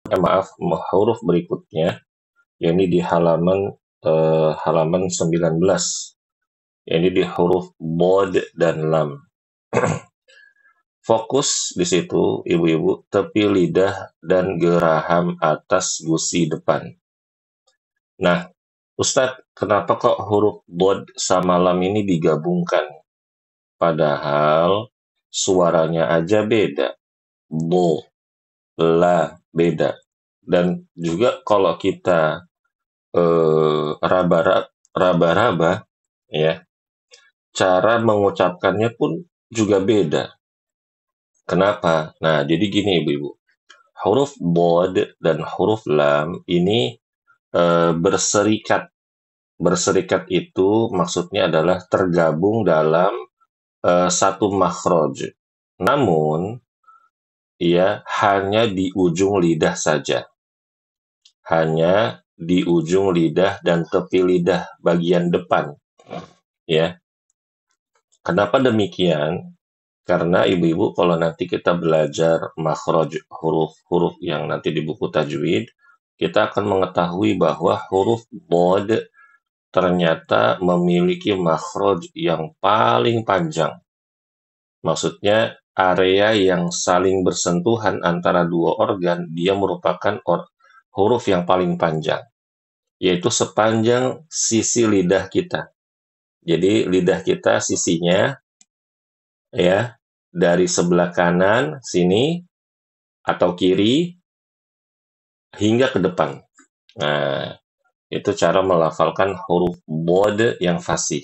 huruf berikutnya, yakni di halaman 19, yakni di huruf bod dan lam. Fokus di situ, ibu-ibu, tepi lidah dan geraham atas gusi depan. Nah, Ustadz, kenapa kok huruf bod sama lam ini digabungkan? Padahal suaranya aja beda. Bo, la, beda. Dan juga kalau kita raba-raba, ya, cara mengucapkannya pun juga beda. Kenapa? Nah, jadi gini ibu-ibu. Huruf bod dan huruf lam ini berserikat. Berserikat itu maksudnya adalah tergabung dalam satu makhraj. Namun, ia hanya di ujung lidah saja. Hanya di ujung lidah dan tepi lidah bagian depan. Ya. Kenapa demikian? Karena ibu-ibu kalau nanti kita belajar makhraj huruf-huruf yang nanti di buku tajwid, kita akan mengetahui bahwa huruf bod ternyata memiliki makhraj yang paling panjang. Maksudnya area yang saling bersentuhan antara dua organ, dia merupakan huruf yang paling panjang, yaitu sepanjang sisi lidah kita. Jadi lidah kita sisinya, ya, dari sebelah kanan sini atau kiri hingga ke depan. Nah, itu cara melafalkan huruf bod yang fasih.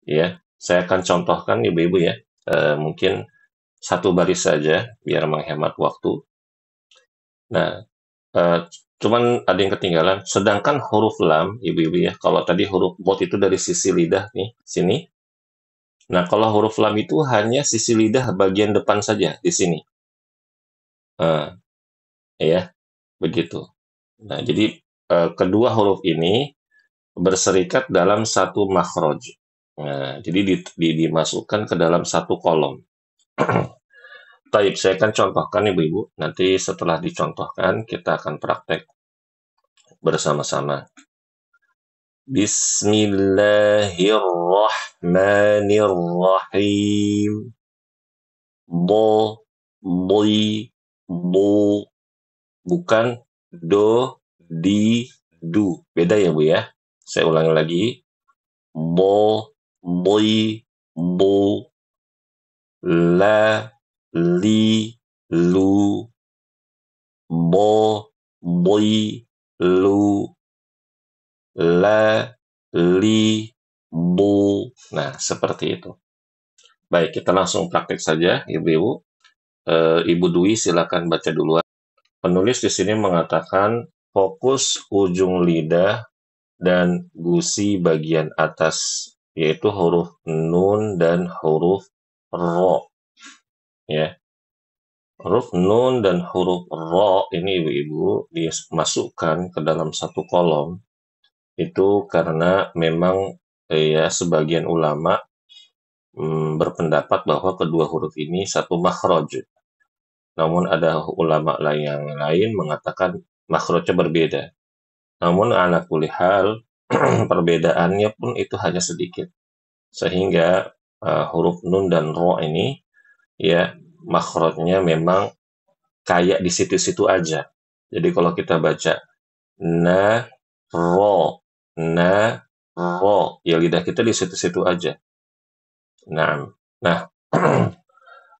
Ya, saya akan contohkan ibu-ibu ya. Mungkin satu baris saja biar menghemat waktu. Nah, cuman ada yang ketinggalan. Sedangkan huruf lam, ibu-ibu ya, kalau tadi huruf bod itu dari sisi lidah nih, sini. Nah, kalau huruf lam itu hanya sisi lidah bagian depan saja, di sini. Nah, ya, begitu. Nah, jadi kedua huruf ini berserikat dalam satu makhraj. Nah, jadi dimasukkan ke dalam satu kolom. Baik, saya akan contohkan ibu-ibu. Nanti setelah dicontohkan, kita akan praktek bersama-sama. Bismillahirrahmanirrahim. Bo, boi, bo. Bukan do, di, du. Beda ya, Bu ya? Saya ulangi lagi. Bo, boi, bo. La, li, lu. Bo, boi, lu. La, li, bu. Nah, seperti itu. Baik, kita langsung praktek saja, Ibu-ibu. Ibu Dwi, silakan baca duluan. Penulis di sini mengatakan fokus ujung lidah dan gusi bagian atas, yaitu huruf nun dan huruf ro. Ya. Huruf nun dan huruf ro ini ibu-ibu dimasukkan ke dalam satu kolom. Itu karena memang ya sebagian ulama berpendapat bahwa kedua huruf ini satu makhraj. Namun ada ulama yang lain mengatakan makhrajnya berbeda. Namun ala kulli hal perbedaannya pun itu hanya sedikit. Sehingga huruf nun dan ro ini ya makhrajnya memang kayak di situ-situ aja. Jadi kalau kita baca na ro ya lidah kita di situ-situ aja. Nah,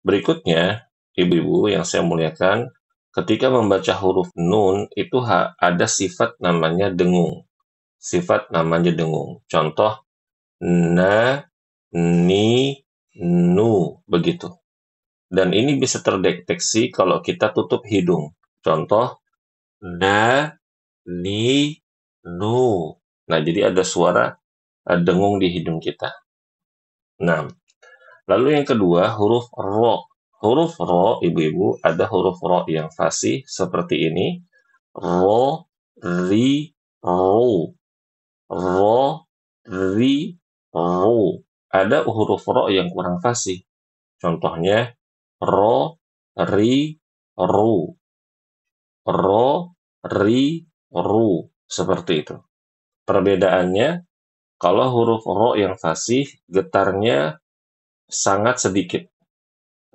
berikutnya ibu-ibu yang saya muliakan, ketika membaca huruf nun itu ada sifat namanya dengung. Sifat namanya dengung. Contoh na, ni, nu, begitu. Dan ini bisa terdeteksi kalau kita tutup hidung. Contoh na, ni, nu. Nah, jadi ada suara dengung di hidung kita. Nah, lalu yang kedua huruf ro. Huruf ro, ibu-ibu, ada huruf ro yang fasih seperti ini. Ro, ri, ro. Ro, ri, ro. Ada huruf ro yang kurang fasih. Contohnya ro, ri, ru. ro, ri, ru. Seperti itu. Perbedaannya, kalau huruf ro yang fasih, getarnya sangat sedikit.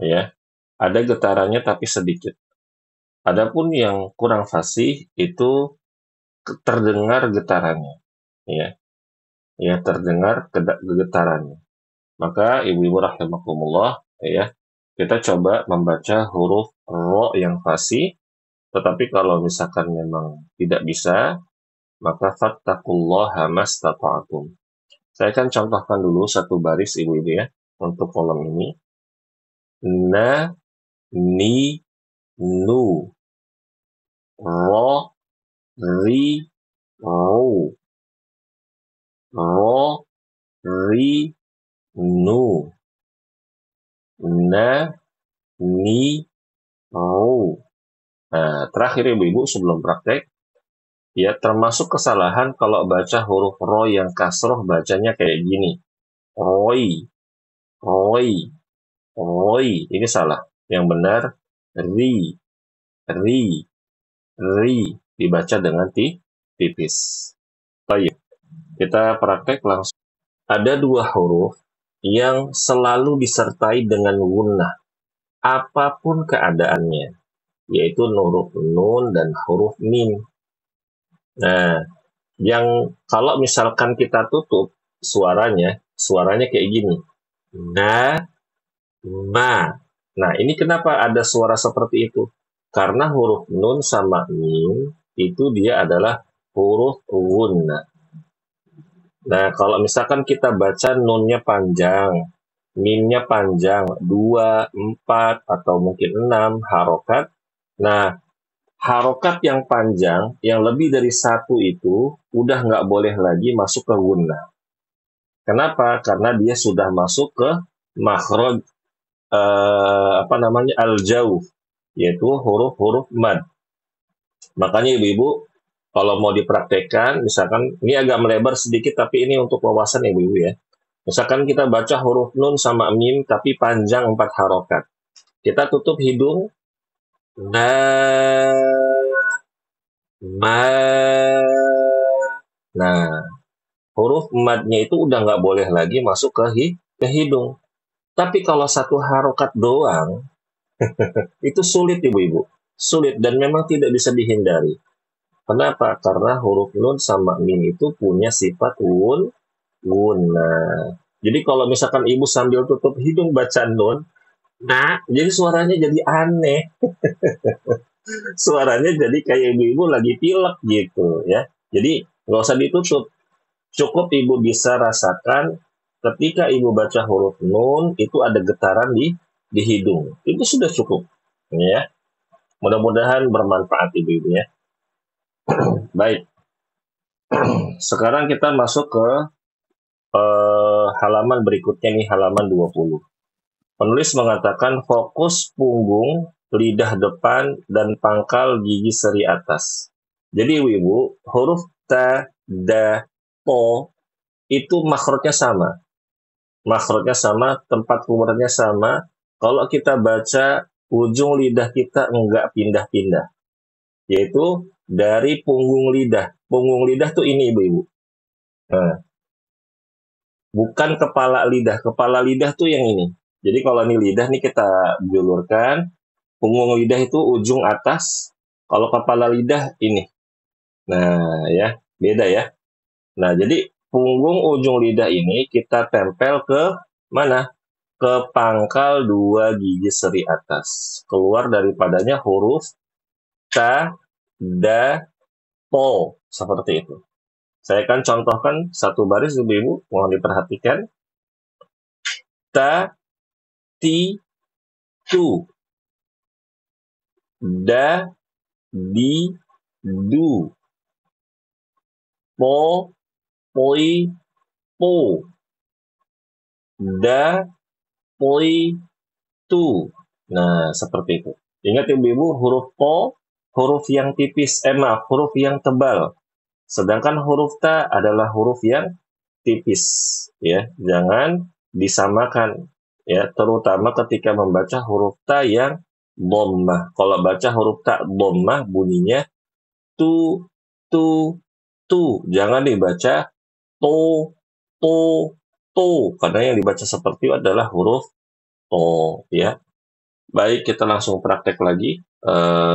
Ya, ada getarannya tapi sedikit. Adapun yang kurang fasih itu terdengar getarannya, ya, ya terdengar getarannya. Maka ibu-ibu rahimakumullah, ya, kita coba membaca huruf ro yang fasih. Tetapi kalau misalkan memang tidak bisa, maka fattaqullaha mastata'tum. Saya akan contohkan dulu satu baris ibu-ibu ya untuk kolom ini. Na, ni, nu, ro, ri, ru, ro, ri, nu, na, ni, ru. Nah, terakhir ibu-ibu sebelum praktek, ya termasuk kesalahan kalau baca huruf ro yang kasroh bacanya kayak gini. Roi, roi, roi. Ini salah. Yang benar, ri, ri, ri. Dibaca dengan tipis. Baik, kita praktek langsung. Ada dua huruf yang selalu disertai dengan gunnah, apapun keadaannya, yaitu huruf nun dan huruf mim. Nah, yang kalau misalkan kita tutup suaranya kayak gini. Na, ma. Nah, ini kenapa ada suara seperti itu? Karena huruf nun sama mim itu dia adalah huruf gunnah. Nah, kalau misalkan kita baca nunnya panjang, mimnya panjang, 2, 4, atau mungkin 6 harokat. Nah, harokat yang panjang, yang lebih dari satu itu, udah nggak boleh lagi masuk ke gunnah. Kenapa? Karena dia sudah masuk ke makhraj al-jauh, yaitu huruf-huruf mad. Makanya ibu-ibu kalau mau dipraktekkan, misalkan ini agak melebar sedikit, tapi ini untuk wawasan ibu-ibu ya. Misalkan kita baca huruf nun sama mim, tapi panjang 4 harokat. Kita tutup hidung, na, ma. Nah, huruf madnya itu udah nggak boleh lagi masuk ke hidung. Tapi kalau satu harokat doang, itu sulit ibu-ibu. Sulit dan memang tidak bisa dihindari. Kenapa? Karena huruf nun sama mim itu punya sifat gunnah. Jadi kalau misalkan ibu sambil tutup hidung baca nun, nah, jadi suaranya jadi aneh. Suaranya jadi kayak ibu-ibu lagi pilek gitu ya. Jadi nggak usah ditutup. Cukup ibu bisa rasakan ketika ibu baca huruf nun itu ada getaran di hidung. Itu sudah cukup. Ya. Mudah-mudahan bermanfaat ibu-ibu ya. Baik. Sekarang kita masuk ke halaman berikutnya nih, halaman 20. Penulis mengatakan fokus punggung, lidah depan, dan pangkal gigi seri atas. Jadi ibu-ibu, huruf ta, da, po itu makhrajnya sama. Makhrajnya sama, tempat keluarnya sama. Kalau kita baca, ujung lidah kita enggak pindah-pindah. Yaitu dari punggung lidah. Punggung lidah tuh ini ibu-ibu. Nah, bukan kepala lidah. Kepala lidah tuh yang ini. Jadi kalau ini lidah nih kita julurkan, punggung lidah itu ujung atas, kalau kepala lidah ini. Nah, ya, beda ya. Nah, jadi punggung ujung lidah ini kita tempel ke mana? Ke pangkal 2 gigi seri atas. Keluar daripadanya huruf ta, da, po. Seperti itu. Saya akan contohkan satu baris ibu-ibu, mohon diperhatikan. Ta, ti, tu. Da, di, du. Po, poi, po. Da, poi, tu. Nah, seperti itu. Ingat ibu-ibu, huruf po, huruf yang tipis, huruf yang tebal. Sedangkan huruf ta adalah huruf yang tipis. Ya, jangan disamakan. Ya, terutama ketika membaca huruf ta yang dhammah. Kalau baca huruf ta dhammah bunyinya tu, tu, tu. Jangan dibaca to, to, to. Karena yang dibaca seperti itu adalah huruf to, ya. Baik, kita langsung praktek lagi.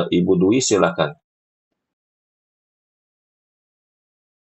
Ibu Dwi, silakan.